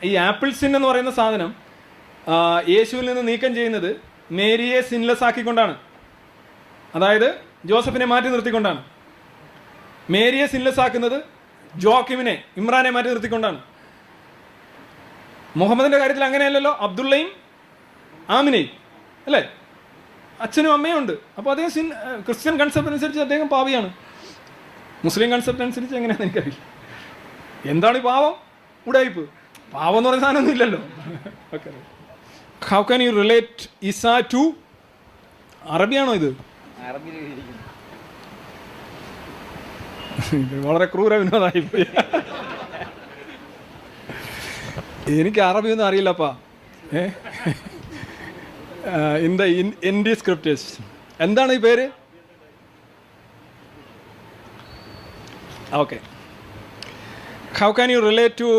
ഈ apple sin എന്ന് പറയുന്ന സാധനം യേശുവിൽ നിന്ന് നീക്കം ചെയ്യുന്നത് മേരിയെ സിൻലെസ് ആക്കിക്കൊണ്ടാണ്. അതായത് ജോസഫിനെ മാറ്റി നിർത്തിക്കൊണ്ടാണ്. മേരിയെ സിൻലെസ് ആക്കുന്നത് ജോക്കിമിനെ, ഇമ്രാനെ മാറ്റി നിർത്തിക്കൊണ്ടാണ്. മുഹമ്മദിന്റെ കാര്യത്തിൽ അങ്ങനെയല്ലല്ലോ. അബ്ദുള്ളയും ആമിനയും അല്ലേ, അച്ഛനും അമ്മയും ഉണ്ട്. അപ്പോൾ അദ്ദേഹം ക്രിസ്ത്യൻ കൺസെപ്റ്റ് അനുസരിച്ച് അദ്ദേഹം പാവിയാണ്. മുസ്ലിം കൺസെപ്റ്റ് അനുസരിച്ച് എങ്ങനെയാണെന്ന് എനിക്കറിയില്ല. എന്താണ് ഈ പാവം? ഉടായിപ്പ്. പാവം എന്ന് പറയുന്ന സാധനമൊന്നും ഇല്ലല്ലോ. Okay, how can you relate Isa to? അറബിയാണോ ഇത്? വളരെ ക്രൂര വിനോദമായിപ്പോയി. എനിക്ക് അറബിയൊന്നും അറിയില്ലപ്പാ. ഇൻ ദ ഇന്ത്യ സ്ക്രിപ്റ്റേഴ്സ് എന്താണ് ഈ പേര്? Okay, how can you relate to